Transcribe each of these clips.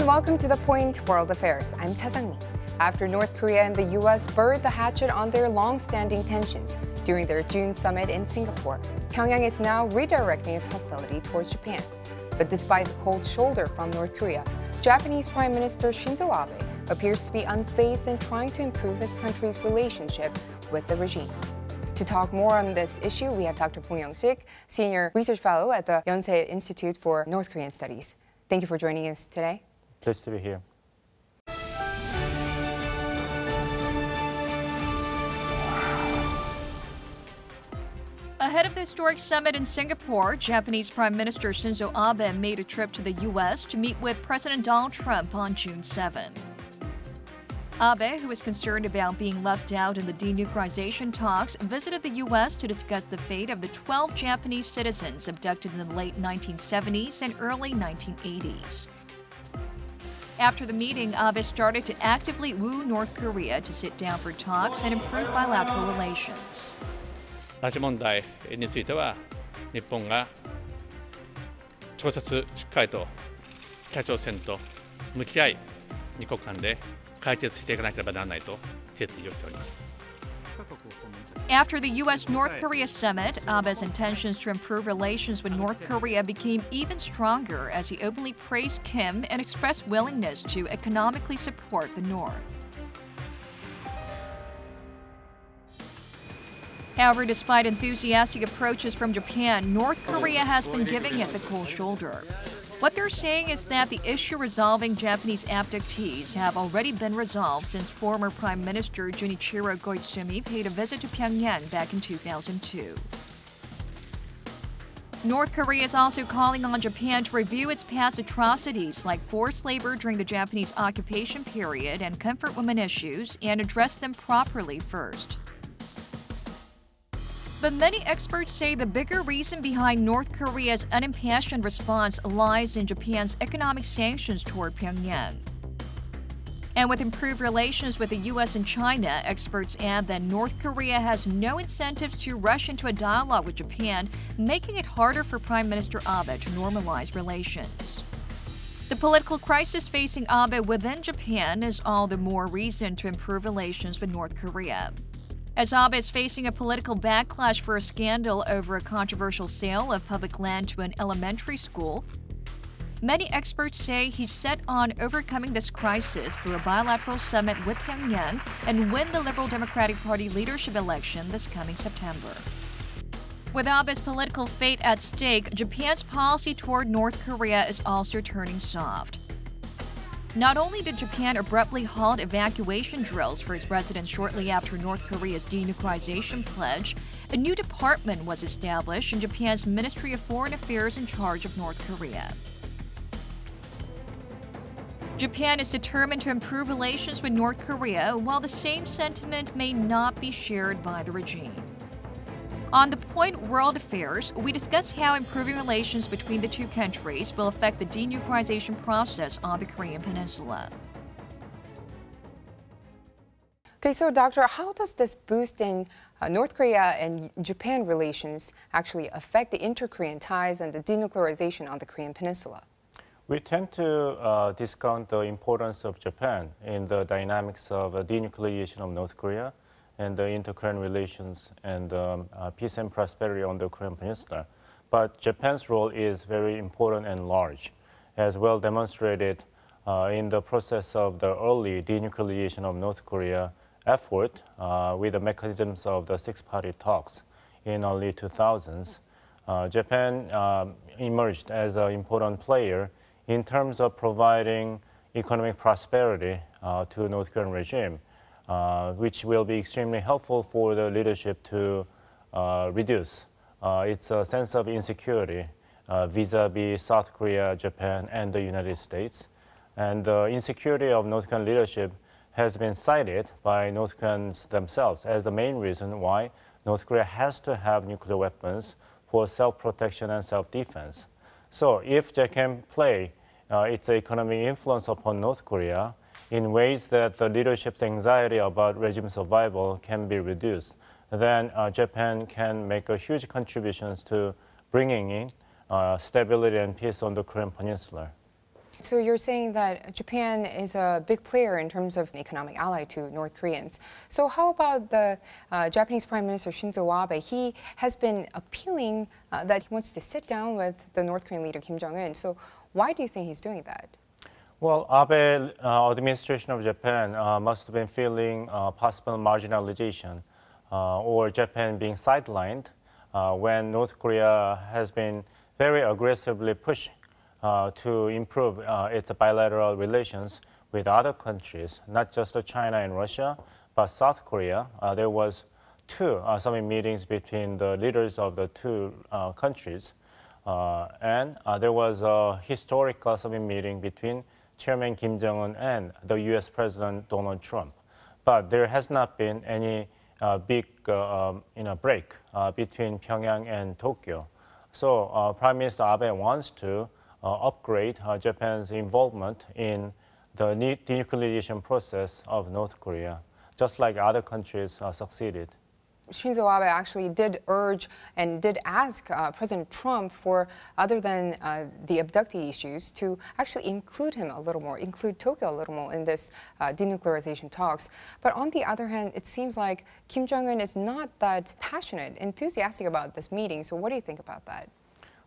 and welcome to The Point World Affairs. I'm Tae-sang-mi. After North Korea and the U.S. buried the hatchet on their long-standing tensions during their June summit in Singapore, Pyongyang is now redirecting its hostility towards Japan. But despite the cold shoulder from North Korea, Japanese Prime Minister Shinzo Abe appears to be unfazed in trying to improve his country's relationship with the regime. To talk more on this issue, we have Dr. Bong Young-sik, Senior Research Fellow at the Yonsei Institute for North Korean Studies. Thank you for joining us today. Pleased to be here. Ahead of the historic summit in Singapore, Japanese Prime Minister Shinzo Abe made a trip to the U.S. to meet with President Donald Trump on June 7. Abe, who is concerned about being left out in the denuclearization talks, visited the U.S. to discuss the fate of the 12 Japanese citizens abducted in the late 1970s and early 1980s. After the meeting, Abe started to actively woo North Korea to sit down for talks and improve bilateral relations. 拉致問題については日本が直接しっかりと北朝鮮と向き合い二国間で解決していかなければならないと決意をしております。 After the U.S.-North Korea summit, Abe's intentions to improve relations with North Korea became even stronger as he openly praised Kim and expressed willingness to economically support the North. However, despite enthusiastic approaches from Japan, North Korea has been giving it the cold shoulder. What they're saying is that the issue resolving Japanese abductees have already been resolved since former Prime Minister Junichiro Koizumi paid a visit to Pyongyang back in 2002. North Korea is also calling on Japan to review its past atrocities like forced labor during the Japanese occupation period and comfort women issues and address them properly first. But many experts say the bigger reason behind North Korea's unimpassioned response lies in Japan's economic sanctions toward Pyongyang. And with improved relations with the U.S. and China, experts add that North Korea has no incentives to rush into a dialogue with Japan, making it harder for Prime Minister Abe to normalize relations. The political crisis facing Abe within Japan is all the more reason to improve relations with North Korea. As Abe is facing a political backlash for a scandal over a controversial sale of public land to an elementary school, many experts say he's set on overcoming this crisis through a bilateral summit with Pyongyang and win the Liberal Democratic Party leadership election this coming September. With Abe's political fate at stake, Japan's policy toward North Korea is also turning soft. Not only did Japan abruptly halt evacuation drills for its residents shortly after North Korea's denuclearization pledge, a new department was established in Japan's Ministry of Foreign Affairs in charge of North Korea. Japan is determined to improve relations with North Korea, while the same sentiment may not be shared by the regime. On The Point World Affairs, we discuss how improving relations between the two countries will affect the denuclearization process on the Korean Peninsula. Okay, so Doctor, how does this boost in North Korea and Japan relations actually affect the inter-Korean ties and the denuclearization on the Korean Peninsula? We tend to discount the importance of Japan in the dynamics of denuclearization of North Korea and the inter-Korean relations and peace and prosperity on the Korean Peninsula. But Japan's role is very important and large, as well demonstrated in the process of the early denuclearization of North Korea effort with the mechanisms of the six-party talks in early 2000s. Japan emerged as an important player in terms of providing economic prosperity to North Korean regime. Which will be extremely helpful for the leadership to reduce its sense of insecurity vis-a-vis South Korea, Japan, and the United States. And the insecurity of North Korean leadership has been cited by North Koreans themselves as the main reason why North Korea has to have nuclear weapons for self-protection and self-defense. So if Japan can play its economic influence upon North Korea, in ways that the leadership's anxiety about regime survival can be reduced, then Japan can make a huge contributions to bringing in stability and peace on the Korean Peninsula. So you're saying that Japan is a big player in terms of an economic ally to North Koreans. So how about the Japanese Prime Minister Shinzo Abe? He has been appealing that he wants to sit down with the North Korean leader Kim Jong-un. So why do you think he's doing that? Well, Abe administration of Japan must have been feeling possible marginalization or Japan being sidelined when North Korea has been very aggressively pushing to improve its bilateral relations with other countries, not just China and Russia, but South Korea. There was two summit meetings between the leaders of the two countries, and there was a historical summit meeting between Chairman Kim Jong-un and the U.S. President Donald Trump. But there has not been any big break between Pyongyang and Tokyo. So Prime Minister Abe wants to upgrade Japan's involvement in the denuclearization process of North Korea, just like other countries succeeded. Shinzo Abe actually did urge and did ask President Trump for, other than the abductee issues, to actually include him a little more, include Tokyo a little more in this denuclearization talks. But on the other hand, it seems like Kim Jong-un is not that passionate, enthusiastic about this meeting. So what do you think about that?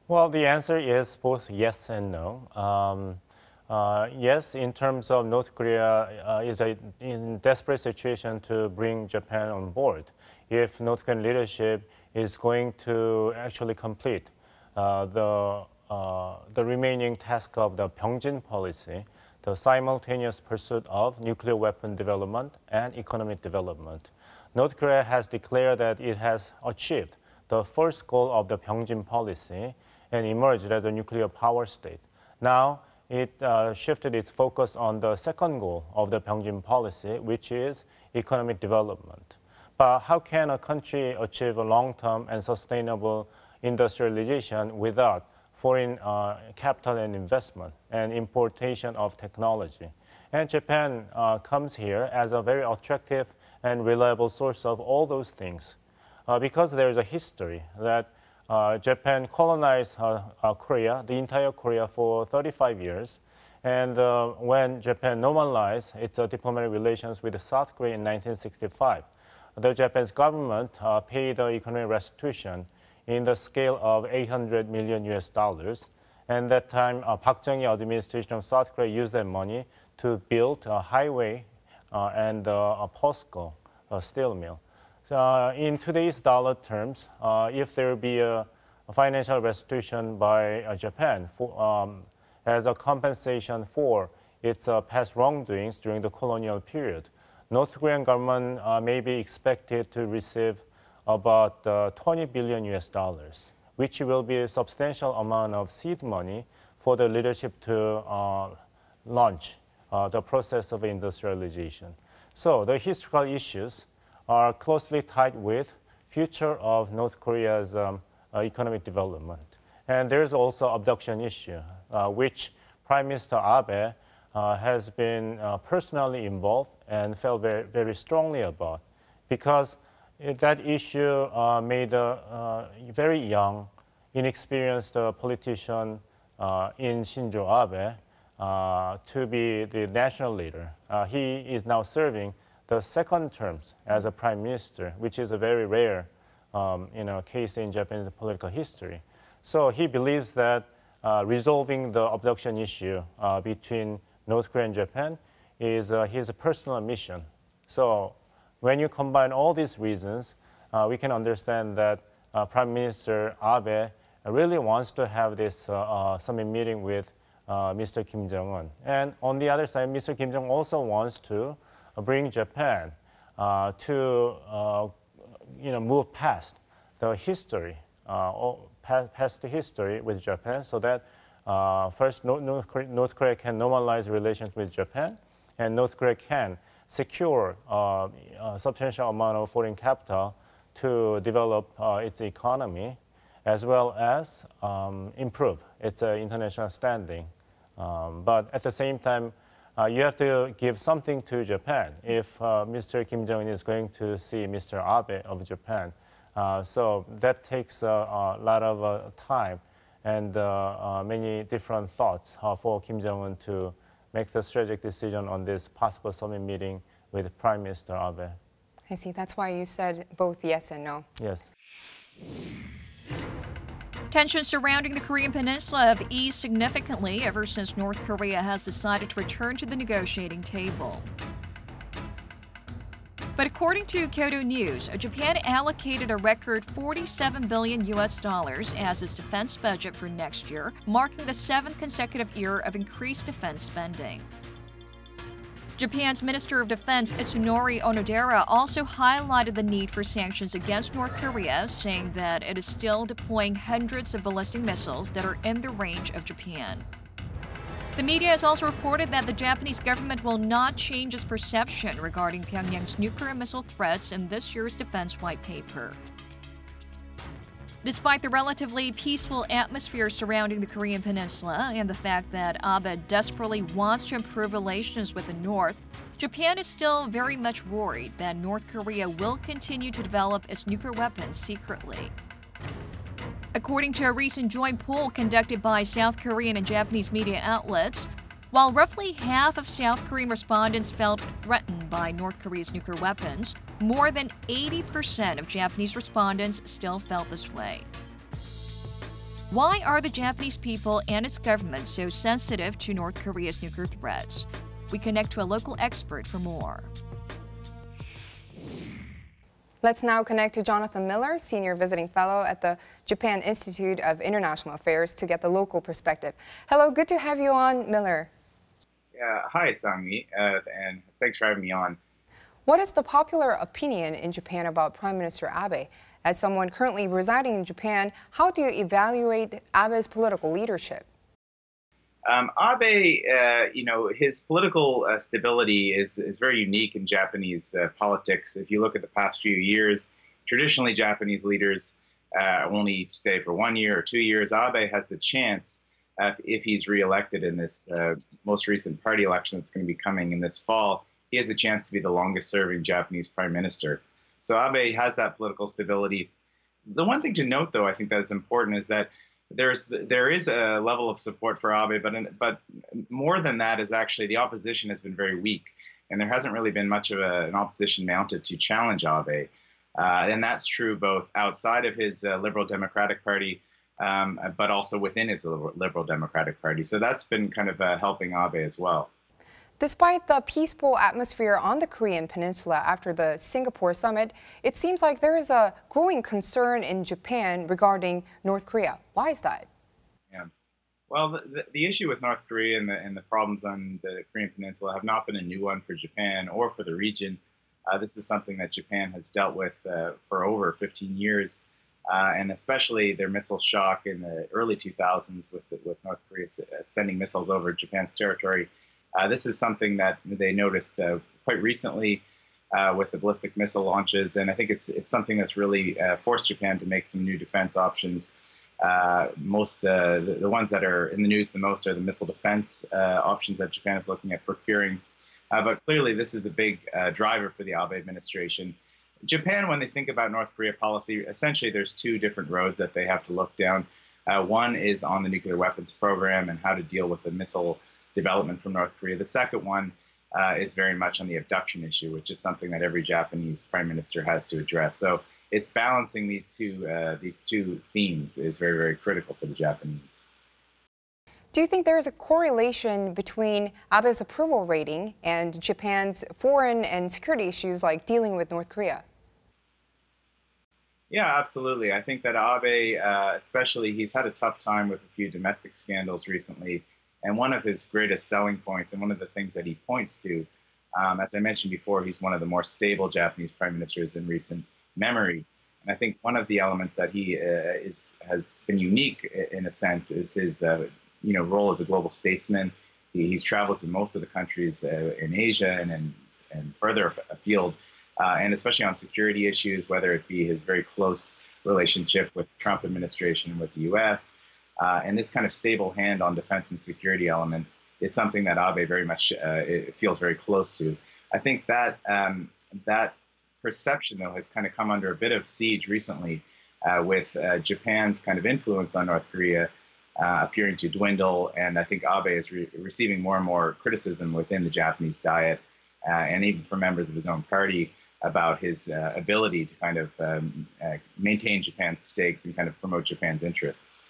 Well, the answer is both yes and no. Yes, in terms of North Korea is in a desperate situation to bring Japan on board. If North Korean leadership is going to actually complete the remaining task of the Pyongyang policy, the simultaneous pursuit of nuclear weapon development and economic development. North Korea has declared that it has achieved the first goal of the Pyongyang policy and emerged as a nuclear power state. Now, it shifted its focus on the second goal of the Pyongyang policy, which is economic development. But how can a country achieve a long-term and sustainable industrialization without foreign capital and investment and importation of technology? And Japan comes here as a very attractive and reliable source of all those things because there is a history that Japan colonized Korea, the entire Korea, for 35 years. And when Japan normalized its diplomatic relations with South Korea in 1965, the Japanese government paid economic restitution in the scale of $800 million US. And that time, Park Chung-hee administration of South Korea used that money to build a highway and a POSCO, a steel mill. So, in today's dollar terms, if there will be a financial restitution by Japan as a compensation for its past wrongdoings during the colonial period, North Korean government may be expected to receive about $20 billion US, which will be a substantial amount of seed money for the leadership to launch the process of industrialization. So the historical issues are closely tied with future of North Korea's economic development. And there's also abduction issue, which Prime Minister Abe has been personally involved and felt very, very strongly about, because that issue made a very young, inexperienced politician in Shinzo Abe to be the national leader. He is now serving the second terms as a prime minister, which is a very rare case in Japanese political history. So he believes that resolving the abduction issue between North Korea and Japan is his personal mission. So when you combine all these reasons, we can understand that Prime Minister Abe really wants to have this summit meeting with Mr. Kim Jong-un. And on the other side, Mr. Kim Jong-un also wants to bring Japan to move past the history, past the history with Japan, so that first North Korea can normalize relations with Japan, and North Korea can secure a substantial amount of foreign capital to develop its economy, as well as improve its international standing. But at the same time, you have to give something to Japan if Mr. Kim Jong-un is going to see Mr. Abe of Japan. So that takes a lot of time and many different thoughts for Kim Jong-un to make the strategic decision on this possible summit meeting with Prime Minister Abe. I see. That's why you said both yes and no. Yes. Tensions surrounding the Korean Peninsula have eased significantly ever since North Korea has decided to return to the negotiating table. But according to Kyodo News, Japan allocated a record $47 billion as its defense budget for next year, marking the 7th consecutive year of increased defense spending. Japan's Minister of Defense Itsunori Onodera also highlighted the need for sanctions against North Korea, saying that it is still deploying hundreds of ballistic missiles that are in the range of Japan. The media has also reported that the Japanese government will not change its perception regarding Pyongyang's nuclear missile threats in this year's Defense White Paper. Despite the relatively peaceful atmosphere surrounding the Korean Peninsula and the fact that Abe desperately wants to improve relations with the North, Japan is still very much worried that North Korea will continue to develop its nuclear weapons secretly. According to a recent joint poll conducted by South Korean and Japanese media outlets, while roughly half of South Korean respondents felt threatened by North Korea's nuclear weapons, more than 80% of Japanese respondents still felt this way. Why are the Japanese people and its government so sensitive to North Korea's nuclear threats? We connect to a local expert for more. Let's now connect to Jonathan Miller, Senior Visiting Fellow at the Japan Institute of International Affairs, to get the local perspective. Hello, good to have you on, Miller. Hi, Sangmi, and thanks for having me on. What is the popular opinion in Japan about Prime Minister Abe? As someone currently residing in Japan, how do you evaluate Abe's political leadership? Abe, his political stability is very unique in Japanese politics. If you look at the past few years, traditionally Japanese leaders only stay for 1 year or 2 years. Abe has the chance, if he's reelected in this most recent party election that's going to be coming in this fall, he has a chance to be the longest serving Japanese prime minister. So Abe has that political stability. The one thing to note, though, I think that is important is that there is a level of support for Abe, but more than that is actually the opposition has been very weak, and there hasn't really been much of an opposition mounted to challenge Abe. And that's true both outside of his Liberal Democratic Party, but also within his Liberal Democratic Party. So that's been kind of helping Abe as well. Despite the peaceful atmosphere on the Korean Peninsula after the Singapore summit, it seems like there is a growing concern in Japan regarding North Korea. Why is that? Yeah. Well, the issue with North Korea and the problems on the Korean Peninsula have not been a new one for Japan or for the region. This is something that Japan has dealt with for over 15 years, and especially their missile shock in the early 2000s with North Korea sending missiles over Japan's territory. This is something that they noticed quite recently with the ballistic missile launches, and I think it's something that's really forced Japan to make some new defense options. The ones that are in the news the most are the missile defense options that Japan is looking at procuring. But clearly, this is a big driver for the Abe administration. Japan, when they think about North Korea policy, essentially there's two different roads that they have to look down. One is on the nuclear weapons program and how to deal with the missile development from North Korea. The second one is very much on the abduction issue, which is something that every Japanese prime minister has to address. So it's balancing these two themes is very, very critical for the Japanese. Do you think there is a correlation between Abe's approval rating and Japan's foreign and security issues like dealing with North Korea? Yeah, absolutely. I think that Abe, especially, he's had a tough time with a few domestic scandals recently. And one of his greatest selling points, and one of the things that he points to, as I mentioned before, he's one of the more stable Japanese prime ministers in recent memory. And I think one of the elements that he has been unique, in a sense, is his role as a global statesman. He's traveled to most of the countries in Asia and further afield, and especially on security issues, whether it be his very close relationship with the Trump administration and with the U.S., and this kind of stable hand on defense and security element is something that Abe very much feels very close to. I think that that perception, though, has kind of come under a bit of siege recently with Japan's kind of influence on North Korea appearing to dwindle, and I think Abe is receiving more and more criticism within the Japanese Diet, and even from members of his own party, about his ability to kind of maintain Japan's stakes and kind of promote Japan's interests.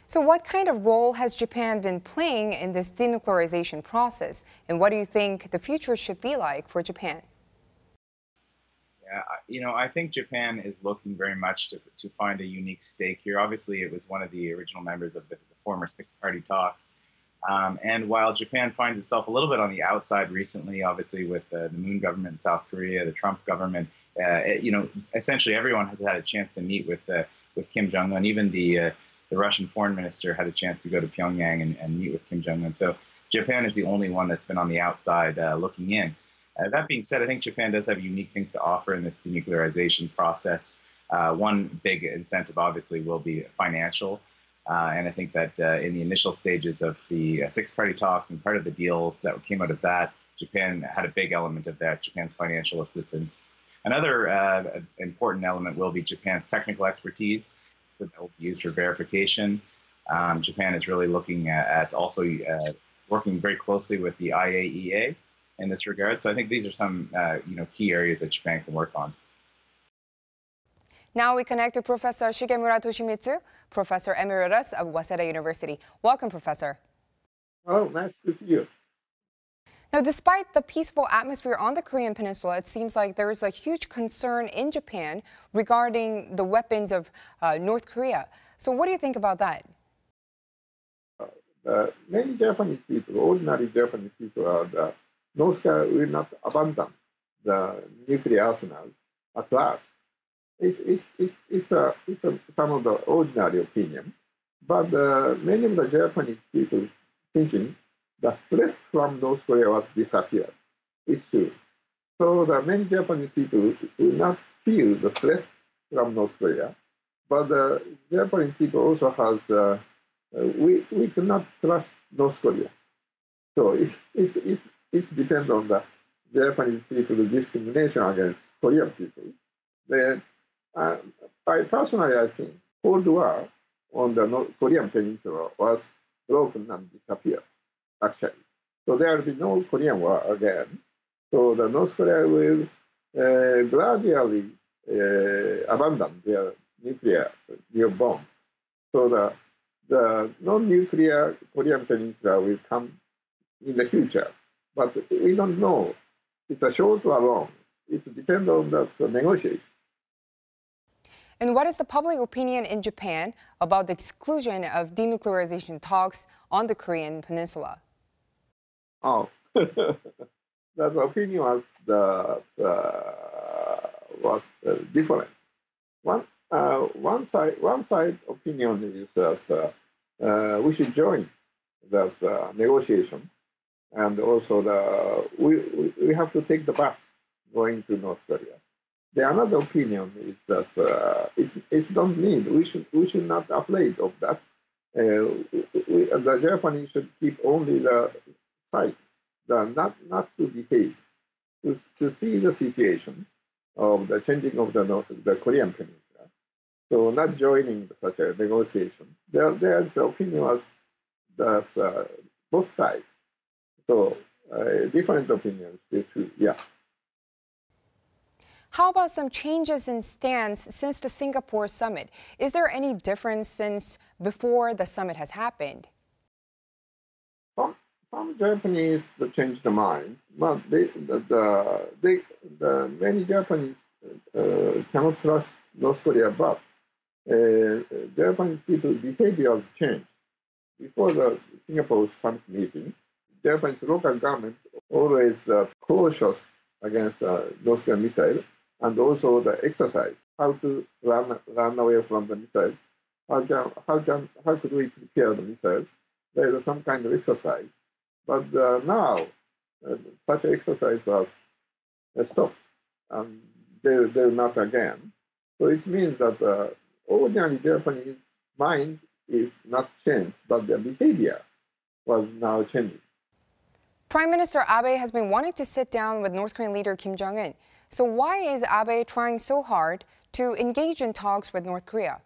So what kind of role has Japan been playing in this denuclearization process, and what do you think the future should be like for Japan? Yeah, I think Japan is looking very much to find a unique stake here. Obviously, it was one of the original members of the former six-party talks. And while Japan finds itself a little bit on the outside recently, obviously with the Moon government in South Korea, the Trump government, essentially everyone has had a chance to meet with Kim Jong-un. Even the Russian foreign minister had a chance to go to Pyongyang and meet with Kim Jong-un. So Japan is the only one that's been on the outside looking in. That being said, I think Japan does have unique things to offer in this denuclearization process. One big incentive, obviously, will be financial. And I think that in the initial stages of the six-party talks and part of the deals that came out of that, Japan had a big element of that, Japan's financial assistance. Another important element will be Japan's technical expertise that will be used for verification. Japan is really looking at also working very closely with the IAEA in this regard. So I think these are some key areas that Japan can work on. Now we connect to Professor Shigemura Toshimitsu, Professor Emeritus of Waseda University. Welcome, Professor. Hello, nice to see you. Now, despite the peaceful atmosphere on the Korean Peninsula, it seems like there is a huge concern in Japan regarding the weapons of North Korea. So what do you think about that? Many Japanese people, ordinary Japanese people, are North Korea will not abandon the nuclear arsenals at last. It's some of the ordinary opinion, but many of the Japanese people thinking the threat from North Korea was disappeared. It's true. So the many Japanese people will not feel the threat from North Korea, but the Japanese people also has we cannot trust North Korea. So it's depends on the Japanese people's discrimination against Korean people. I personally, I think Cold War on the Korean Peninsula was broken and disappeared, actually. So there will be no Korean War again. So the North Korea will gradually abandon their nuclear bombs. So the non-nuclear Korean Peninsula will come in the future. But we don't know. It's a short or long. It depends on the negotiation. And what is the public opinion in Japan about the exclusion of denuclearization talks on the Korean Peninsula? Oh, the opinion was different. One side opinion is that we should join that negotiation, and also we have to take the bus going to North Korea. The another opinion is that it's don't need. We should not afraid of that. The Japanese should keep only the fight, not to behave, to see the situation of the changing of the Korean Peninsula. So not joining such a negotiation. There's opinion was that both sides. So different opinions, too. Yeah. How about some changes in stance since the Singapore summit? Is there any difference since before the summit has happened? Some Japanese changed their mind, but many Japanese cannot trust North Korea. But Japanese people's behavior has changed. Before the Singapore summit meeting, Japanese local government always cautious against North Korean missile, and also the exercise, how to run away from the missiles, how could we prepare the missiles? There is some kind of exercise. But now, such exercise was stopped, and they're not again. So it means that ordinary Japanese mind is not changed, but their behavior was now changing. Prime Minister Abe has been wanting to sit down with North Korean leader Kim Jong-un. So why is Abe trying so hard to engage in talks with North Korea?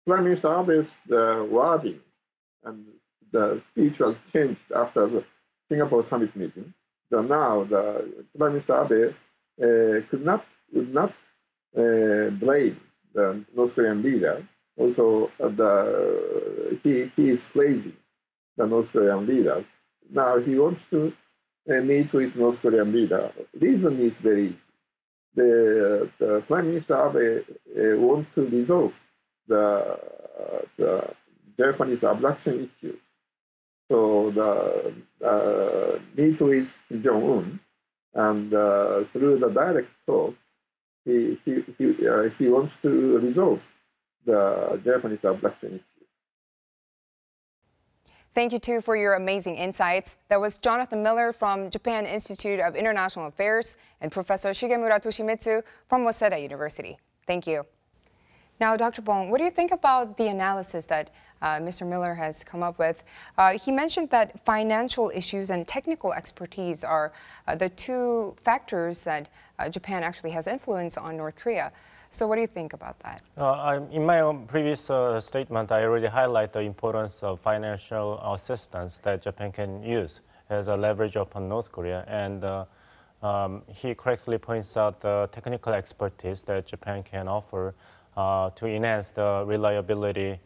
Prime Minister Abe's wording and the speech was changed after the Singapore summit meeting. Now the Prime Minister Abe would not blame the North Korean leader. Also, he is praising the North Korean leaders. Now he wants to meet with North Korean leader. Reason is very easy. The Prime Minister Abe wants to resolve the Japanese abduction issues. So the meet with Kim Jong-un, and through the direct talks, he wants to resolve the Japanese abduction issue. Thank you, too, for your amazing insights. That was Jonathan Miller from Japan Institute of International Affairs and Professor Shigemura Toshimitsu from Waseda University. Thank you. Now, Dr. Bong, what do you think about the analysis that Mr. Miller has come up with? He mentioned that financial issues and technical expertise are the two factors that Japan actually has influence on North Korea. So what do you think about that? In my own previous statement, I already highlight the importance of financial assistance that Japan can use as a leverage upon North Korea. And he correctly points out the technical expertise that Japan can offer to enhance the reliability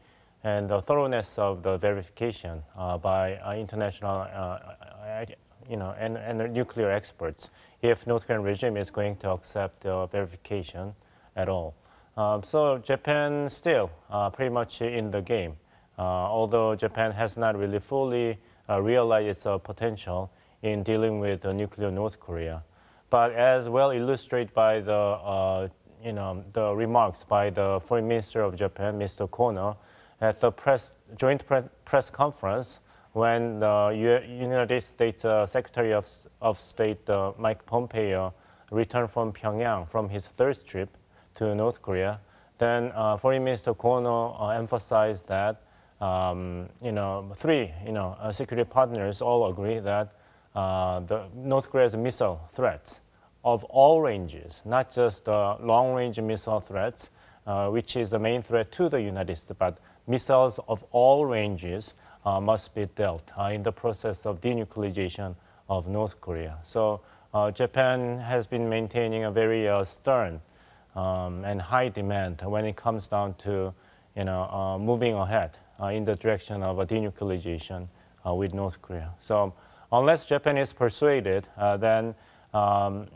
and the thoroughness of the verification by international, and nuclear experts if North Korean regime is going to accept verification at all. So Japan still pretty much in the game, although Japan has not really fully realized its potential in dealing with nuclear North Korea. But as well illustrated by the remarks by the Foreign Minister of Japan, Mr. Kono, at the joint press conference when the United States Secretary of State Mike Pompeo returned from Pyongyang from his third trip to North Korea, then Foreign Minister Kono emphasized that three security partners all agree that the North Korea's missile threats of all ranges, not just long-range missile threats, which is the main threat to the United States, but missiles of all ranges must be dealt in the process of denuclearization of North Korea. So Japan has been maintaining a very stern and high demand when it comes down to moving ahead in the direction of a denuclearization with North Korea. So unless Japan is persuaded, then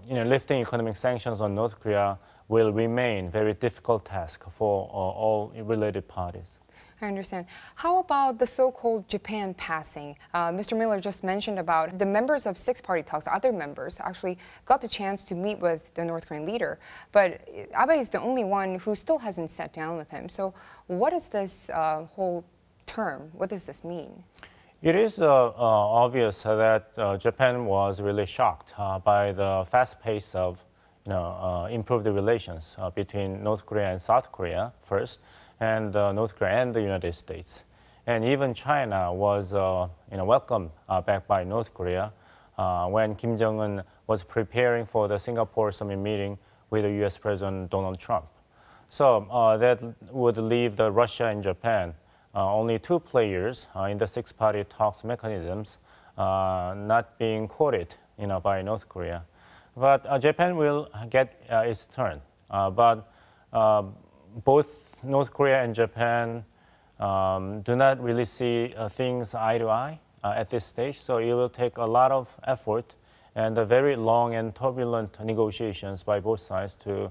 lifting economic sanctions on North Korea will remain a very difficult task for all related parties. I understand. How about the so-called Japan passing? Mr. Miller just mentioned about the members of six-party talks, other members, actually got the chance to meet with the North Korean leader. But Abe is the only one who still hasn't sat down with him. So what is this whole term? What does this mean? It is obvious that Japan was really shocked by the fast pace of improved relations between North Korea and South Korea first, and North Korea and the United States. And even China was welcomed back by North Korea when Kim Jong-un was preparing for the Singapore summit meeting with the US President Donald Trump. So that would leave the Russia and Japan only two players in the six-party talks mechanisms not being quoted by North Korea. But Japan will get its turn. But both North Korea and Japan do not really see things eye to eye at this stage, so it will take a lot of effort and a very long and turbulent negotiations by both sides to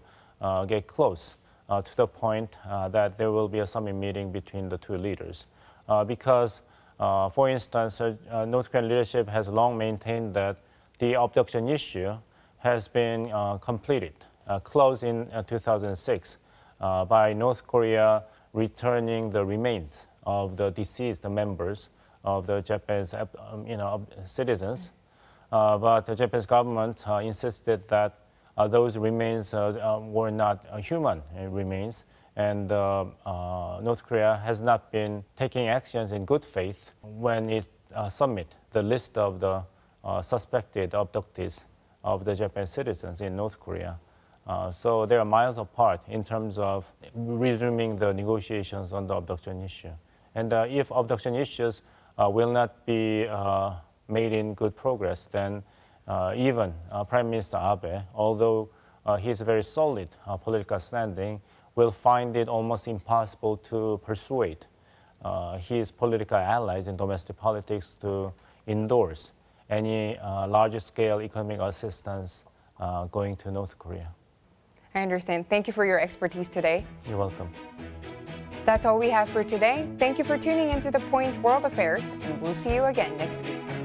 get close to the point that there will be a summit meeting between the two leaders. Because, for instance, North Korean leadership has long maintained that the abduction issue has been completed, closed in 2006. By North Korea returning the remains of the deceased members of the Japanese citizens. But the Japanese government insisted that those remains were not human remains, and North Korea has not been taking actions in good faith when it submit the list of the suspected abductees of the Japanese citizens in North Korea So they are miles apart in terms of resuming the negotiations on the abduction issue. And if abduction issues will not be made in good progress, then even Prime Minister Abe, although he has a very solid political standing, will find it almost impossible to persuade his political allies in domestic politics to endorse any larger-scale economic assistance going to North Korea. I understand. Thank you for your expertise today. You're welcome. That's all we have for today. Thank you for tuning into The Point World Affairs, and we'll see you again next week.